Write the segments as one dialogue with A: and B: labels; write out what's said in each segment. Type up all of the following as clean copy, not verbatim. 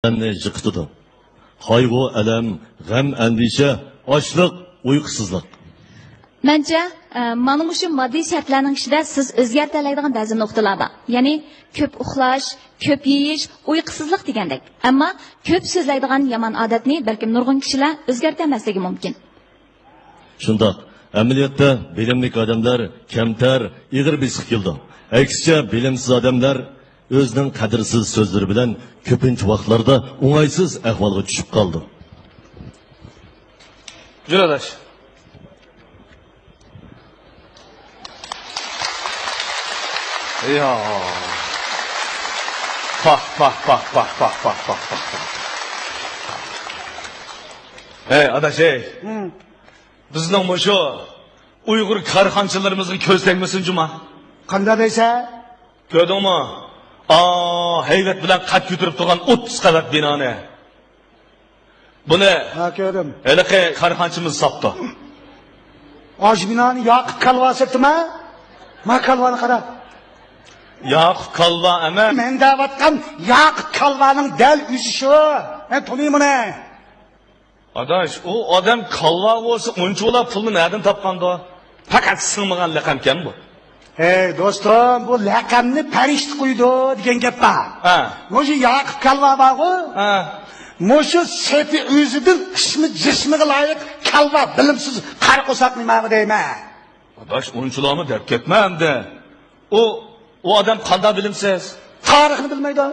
A: Yıktıdı. Kaygı, elem, gam, endişe, açlık, uykusuzluk.
B: Bence, mana shu moddiy shartlarning ichida siz o'zgartiradigan ba'zi nuqtalar bor. Ya'ni ko'p uxlash, ko'p yeyish, uyqusizlik degandek. Ammo ko'p so'zlaydigan yomon odatni balkim nurg'un kishilar o'zgartirmasligi mumkin.
A: Shundoq, amaliyotda bilimli odamlar kamtar, ig'ir besiq keldi. Aksicha bilimsiz odamlar o'zining qadrsiz so'zlari bilan ko'pincha vaqtlarda o'ng'aysiz ahvolga tushib qoldi.
C: Juradash. Ya. Bak. Hey adaş hey. Bizning mushu Uyg'ur karxanchilarimizga ko'z tegmasin juma.
D: Qanday deysa?
C: Ko'rdingmi? Hayvat bilan qad ko'tarib turgan 30 qavat binoni. Buni
D: Ha, ko'rdim.
C: haliqi karxanchimiz sotdi.
D: Osh binoni yoqib kalvasitmi? Ma kalvani qara.
C: Yoqib kalva ama.
D: Men davatgan yoqib kalvaning dal o'zi shu. Men tunayman.
C: Adaş, o adam kalva olsa uncho'lab pulni nereden topgandi? Faqat singmagan laqamkan bu.
D: Hey do'stim, bu laqamni farishta qo'ydi degan gap bor.
C: Ha.
D: Mo'shu yoqib kalva bor-ku?
C: Ha.
D: Mo'shu sepi o'zidan jismiga loyiq kalva bilimsiz qari qo'saq nima deyman.
C: Adaş, uncho'larni deb ketma endi. O adam qanday bilimsiz?
D: Tarixni bilmaydi.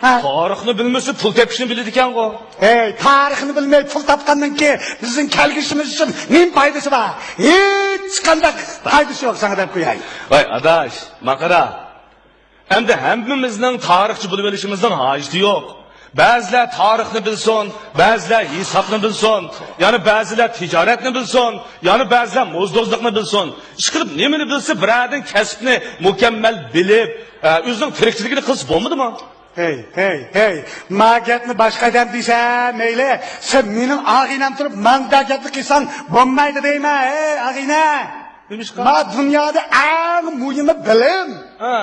D: Ha.
C: Tarixni bilmasa pul tepishni biladi ekan-ku.
D: Hey, tarixni bilmay pul topgandan keyin bizning kelgishimiz uchun nima foydasi bor? Hech qanday foydasi yo'q sana deb qo'yay.
C: Voy adaş, maqara. Endi hammamizning tarixchi bo'lib olishimizdan hojati yo'q. Ba'zilar tarixni bilsin, ba'zilar hisobni bilsin, ya'ni ba'zilar tijoratni bilsin, ya'ni ba'zilar mo'zdozlikni bilsin. Ishqilib nimani bilsa, biradin kasbni mukammal bilib, o'zining tirikchiligini qilsa bo'lmadimi?
D: Hey, magatni boshqa odam desa, mayli, sen mening og'inam turib, mandagatni qilsang bo'lmaydi deyman, hey, og'ina. Ma dunyoda eng muhimi bilim.
C: Ha.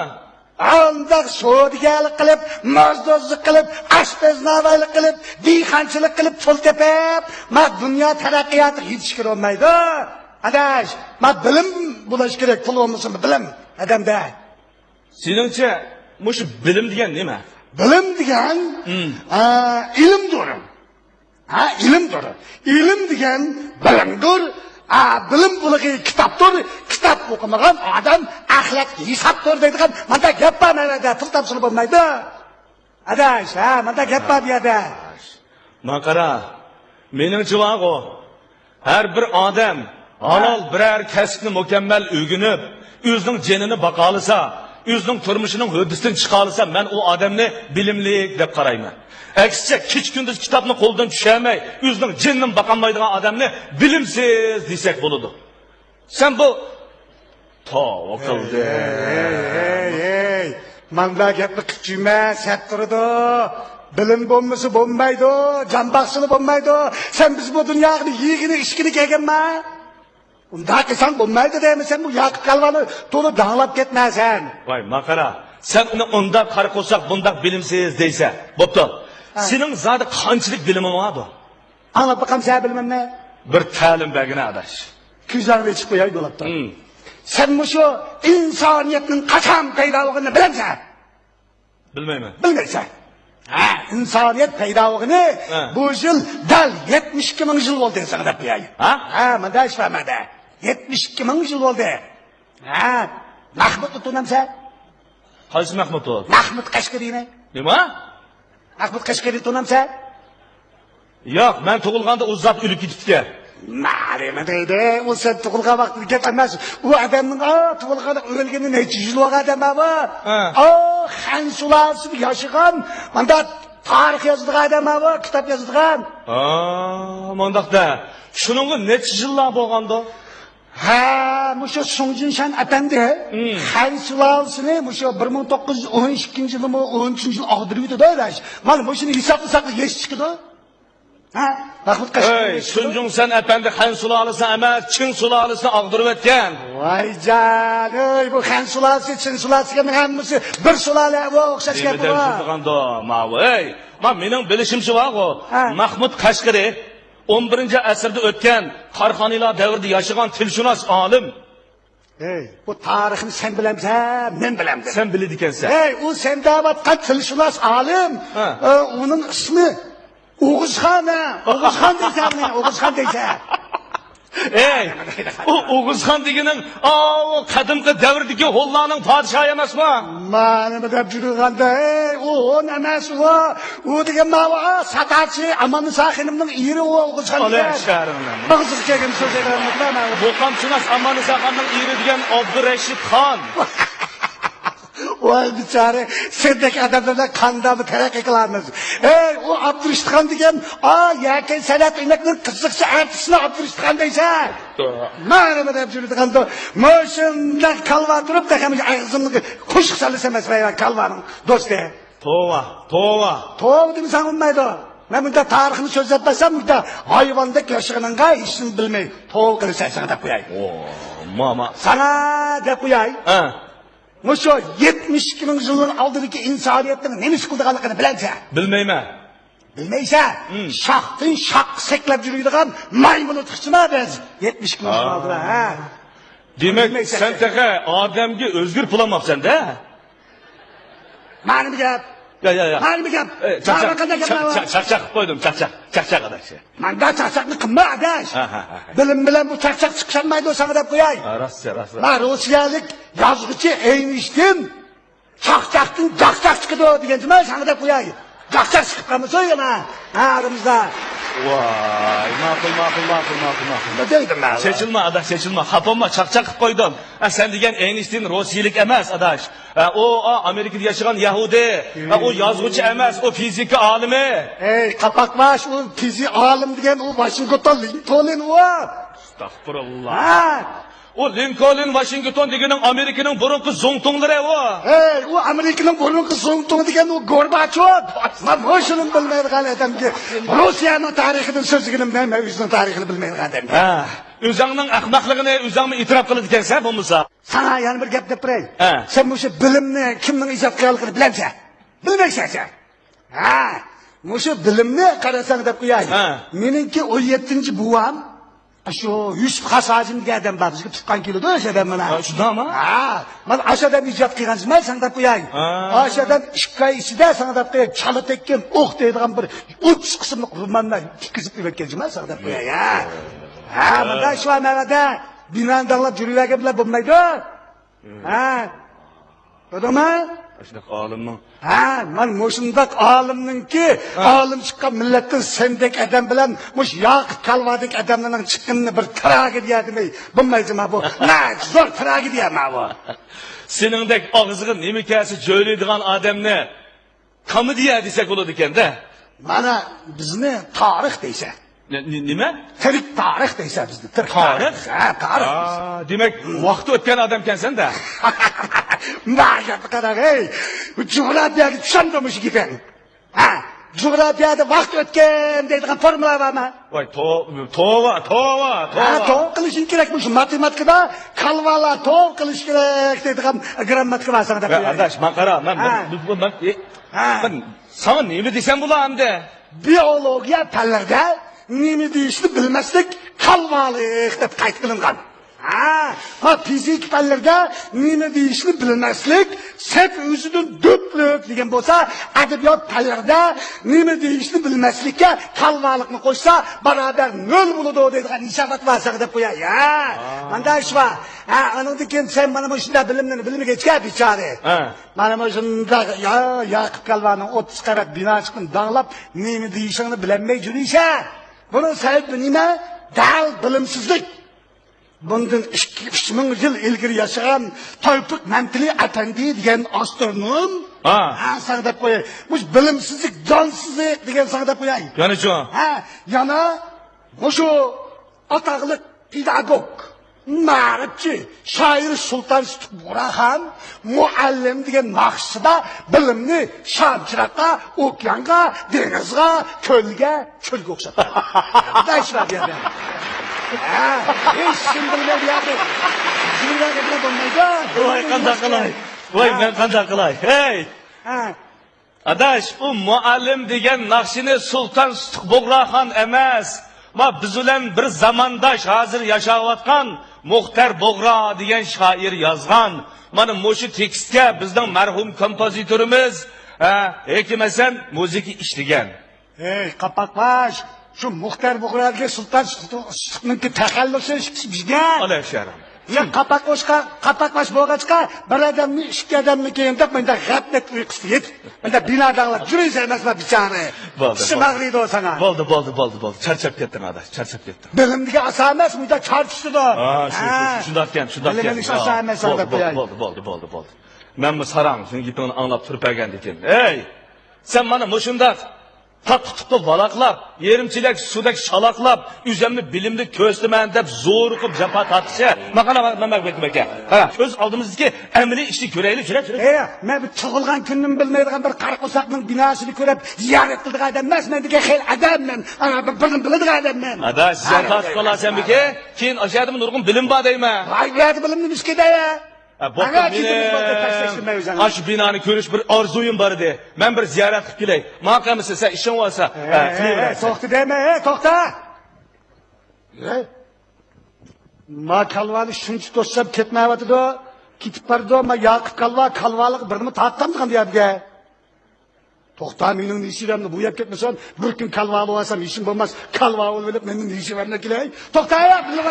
D: Anda so'digalik qilib, mozdozlik qilib, ashpazlavaylik qilib, dehqonchilik qilib pul tepib, ma dunyo taraqqiyoti hech kirolmaydi. Adash, ma bilim bo'lish kerak, pul bo'lmasin bilim odamda.
C: Seningcha, mush bilim degan nima?
D: Bilim degan ilmdir. Ha, ilmdir. Ilm degan bilimdir. Bilim buligi kitobdir. Kitob o'qimagan odam axlat hisobdir deydigan. Menda gap bor mana, pul topshirib bo'lmaydi. Adash, menda gap bor bu yerda.
C: Maqara, meningcha vaqo har bir odam halol biror kasbni mukammal o'rganib, o'zining jinini baqolasa, o'zining turmushining huddidan chiqolsa, men u odamni bilimli deb qarayman. Aksicha kech kunduz kitobni qo'ldan tushamay, o'zining jinini baqolmaydigan odamni bilimsiz desak bo'ladi. Sen bu tavakkal-de.
D: Hey. Manda gapni qilchima, sat turdi. Bilim bo'lmasa bo'lmaydi, jambaqchilik bo'lmaydi. Sen biz bu dunyoga yig'ini ishkini kelganma? Unda qilsang bo'lmaydi deyman, sen bu yoqib qalvani to'la danglab ketmasan.
C: Voy maqara, sen uni unda qari qo'saq, bunda bilimsiz deysa, bo'pti. Sening zodi qanchalik biliming bor bu?
D: Anglab baqamsa bilmamni.
C: Bir ta'lim bagina adash.
D: Ko'zlarni chiqib qo'yay bo'libdi. Sen mushu insoniyatning qachon paydo bo'lganini bilamsan?
C: Bilmayman.
D: Bilmaysan. İnsaniyet peydaligini bu yıl dal 72 ming yıl oldu sana deb qo'yay. Menda ish bo'lmadi. 72 ming yıl oldu. Mahmud tunamsa?
C: Qaysi Mahmud o?
D: Mahmud Qashqariyni.
C: Nima?
D: Mahmud Qashqariy tunamsa?
C: Yo'q, men tug'ilganda u zot o'lib ketibdi.
D: Nima deydi? U sen tug'ilgan vaqtda gap emas. U odamning tug'ilganda o'lgani necha yil bo'lgan odam bu? Xan sulolasi yashagan, menda tarix yozadigan odam bu, kitob yozadigan.
C: Mondaqda. Shuningga necha yillar bo'lganda?
D: Mushu Sungjinshan apandi Xan sulolasini mushu 1912-yilmi, 13-yil og'dirib yurdi-da. Mana mushuni hisoblasak yesh chiqdi. Ha? Mahmud
C: Ey,
D: Qashqari.
C: Sunjungsan efendi Han sulalısını emas, Çin sulalısını agdırıp etken.
D: Vay can, ey bu Han sulasi, Çin sulasiga hammasi bir sulala bu o'xshash gap
C: Demeden
D: bu.
C: şutuganda, mavi, ey. Mening bilishimcha var o.
D: Ha.
C: Mahmud Qashqari 11-asrda o'tgan Qarxonilar davrida yashagan tilshunos olim.
D: Ey, bu tarixni sen bilamsan, men bilamdim.
C: Sen biladi ekansan.
D: Ey, u sen da'vatga tilshunos olim.
C: Ha.
D: Uning ismi O'g'izxon, O'g'izxon deysan, O'g'izxon deysan.
C: Ey, o Oğuzxon deganing, o qadimgi davrdagi Hollarning podshohi emasmi?
D: Mana bu deb yurganda, ey, u emas u. U degan mava satachi Amanisa xonimning eri u O'g'izxon.
C: Ola sharimdan.
D: Og'ziga kelgan so'z aytmoqman.
C: Bu qamchinas Amanisa xonning eri degan Abdurashid xon.
D: Voy bichare, sendek odamlardan qanday taraqqiy qilamiz. Ey, u Abdurishxon degan, yakin san'at o'ynakning qiziqchi artistni Abdurishxon deysan. Mana bu deb yurganda, moshunda kalva turib da ham og'zimni qo'shiq solsa emas, kalvaning do'sti.
C: Tova.
D: To'g'ri demasan bo'lmaydi. Men bunda tarixni so'zlab bersam, bunda hayvondek yashaganingga hech nima bilmay, to'g'ri qilsan sana deb qo'yay.
C: Mama.
D: Sana deb qo'yay.
C: Ha.
D: Musho 72 ming yilning oldidagi insoniyatning nima ish qilganligini bilasan.
C: Bilmayman.
D: Bilmaysan? Shoxdan shoq seklab yuradigan maymun o'tqichimi biz? 72 ming yil oldin, ha.
C: Demak, sen taqa odamga o'zgir pulamabsan-da?
D: Mana bu gap.
C: Ya.
D: Mana bu gap.
C: Chaqchaq qo'ydim, chaqchaq adash.
D: Manda chaqchaqni qilma adash. Bilim bilan bu chaqchaq chiqisholmaydi sana deb qo'yay.
C: Rost.
D: Ma Rossiyalik yozuvchi Eynshteyn chaqchaqdan chaqchaq chiqdi degan nima sana deb qo'yay. Chaqchaq chiqib qolmasa yana. Ha, aramizda.
C: Voy, ma'qul.
D: Nima deydim men?
C: Chechilma adash, chechilma. Xapolma, chaqchaq qilib qo'ydim. Sen degan Eynshteyn Rossiyalik emas adash. O Amerikada yashagan Yahudi. O yozuvchi emas, o fizika olimi.
D: Ey, qapaqmash, u fizik olim degan u Washington Lincoln u.
C: Astagfirullah.
D: Ha.
C: O Lincoln Washington deganing Amerikaning burunqi zo'ngtonglari u.
D: Ey, u Amerikaning burunqi zo'ngton degan u Gorbachov. Men shuni bilmaydigan odamga Rossiyaning tarixidan so'zligini bilmayman, o'zining tarixini bilmaydigan odam.
C: Ha, o'zingning ahmoqligini o'zingmi e'tirof qilib ekansan bo'lmasa.
D: Sana yana bir gap deb qo'yay.
C: Ha.
D: Sen bu bilimni kimning ijod qilganligini bilamsan? Bilmaysan sen. Ha, mushu bilimni qarasang deb qo'yay.
C: Ha.
D: Meningki 17-buvam shu Yusuf Hasajim degan odam bor, bizga tuqqan keladi o'sha odam mana.
C: Shundami?
D: Ha, men o'sha odam ijod qilganman, sen deb qo'yay. O'sha odam 2 oy ichida sen deb qo'yay, chala tekkan o'q deydigan bir 3 qismni romandan tikkizib o'tganman, sen deb qo'yay. Ha, mana shu amalda binani tanlab yuruvga bilan bo'lmaydi. Ha. Ko'rdingmi?
C: Shunaqa olimning.
D: Ha, men mushundaq olimninki, olim chiqqan millatdan sendek odam bilan mush yoqib qalvadik odamlarning chiqqanini bir tragediya demay, bo'lmaydimi bu? Na, zo'r tragediya bu.
C: Seningdek og'ziga nemikasi jo'ylaydigan odamni komediya desak bo'ladi ekan-da.
D: Mana bizni tarix deysa.
C: Nima?
D: Tirik tarix deysa bizni.
C: Tarix?
D: Ha, tarix.
C: Demak, vaqti o'tgan odam ekansan-da.
D: Maga qarang, ey. Jo'g'rafiyaga tushundimmi shu gapni? Ha, jo'g'rafiyada vaqt o'tgan deydigan formula bormi?
C: Voy, tova.
D: Ha, to'g'ri qilishing kerak bu matematikada kalvalar to'g'ri qilish kerak deydigan grammatika bor sana deb.
C: Adash, men qara, men sana nima desam bo'lardi?
D: Biologiya fanlarida nima deyishni bilmaslik kalvalik deb qayd qilingan. Ha, fizik fanlarida nima deyishni bilmaslik sep o'zidan do'plik degan bo'lsa, adabiyot fanlarida nima deyishni bilmaslikka kalvalikni qo'shsa barobar 0 bo'ladi deydigan ishorat bor deb qo'yay. Ha, menda ish bor. Ha, andan keyin sen mana shunday bilimni bilmagachga bichora. Mana shunda Yaqub Kalvaning 30 qavat bino chiqib dang'lab nima deyishini bilmay yurishar. Buning sababi nima? Dal bilimsizlik. Bundan 2-3 ming yil ilgari yashagan Tevfik Mamtili Afandi degan astronom, sana deb qo'yay. Bu bilimsizlik, jonsizlik degan sana deb qo'yay.
C: Yana-chi?
D: Ha, yana shu ataqli pedagog Ma'rifchi, shoir Sulton Buxoroxon muallim degan naqshida bilimni shamchiroqqa, okeanga, dengizga, ko'lga o'xshatdi. Dashma berdi. Hech kim bilmaydi yoki. Jumlaga kirib bo'lmaydi.
C: Voy qanday qilay? Voy men qanday qilay? Hey! Adash, bu muallim degan naqshini Sulton Buxoroxon emas. Ma biz bilan bir zamondosh hozir yashayotgan Muxtar Bog'ro degan shoir yozgan. Mana mushu tekstga bizning marhum kompozitorimiz Hekim Hasan musiqa ishlagan.
D: Ey, qapaqlash. Shu Muxtar Bog'roga Sulton Suqninki taxallusi bizgan.
C: Alay sharim.
D: Sen qapaqlash bo'lg'achqa bir odamni ikki odamni keyin deb menda g'aflat uyqusi yetib. Menda binodag'lar juraysa emasma bichara. Shimag'riydi sana.
C: Bo'ldi. Charchab ketdim adash, charchab ketdim.
D: Bilimga oson emas, bunda charchishdi.
C: Shundoq ekan.
D: Bilimga oson emas deb qo'yay.
C: Bo'ldi. Men bu sarang sening gapingni anglab turib bergan ekan. Ey! Sen mana mushundaq tatlı valaqlab, yerimchilik sudak shalaqlab, o'zimni bilimni ko'rsaman deb zo'r qilib japa tatsa. Maqala aka. Qara, o'z oldimizdagi amaliy ishni ko'raylik, shura.
D: Men bu tug'ilgan kunimni bilmaydigan bir qarqo'saqning binosini ko'rib ziyorat qildigan odam emas, men degan xil odamman. Ana bir bilim biladigan odamman.
C: Adash, ziyorat qilasanmi-ki? Keyin oshadimi nurg'un bilim bor deyman.
D: Aytadi bilimni miskida-ya.
C: Aş binanı görüş bir arzuyum var de. Ben bir ziyaret qilib kelay. Maqamisi sen işin olsa,
D: to'xta deme, to'xta. Ma kalvani shuncha to'sab ketmayapti-da. Ketib bordi, ma Yoqub kalvalik birini tattamdigan deyapga. To'xta, mening nishiramni bu yeb ketmasan, bir kun kalva olsam ishim bo'lmas. Kalva olib mening nishiramni kelay. To'xta, bilib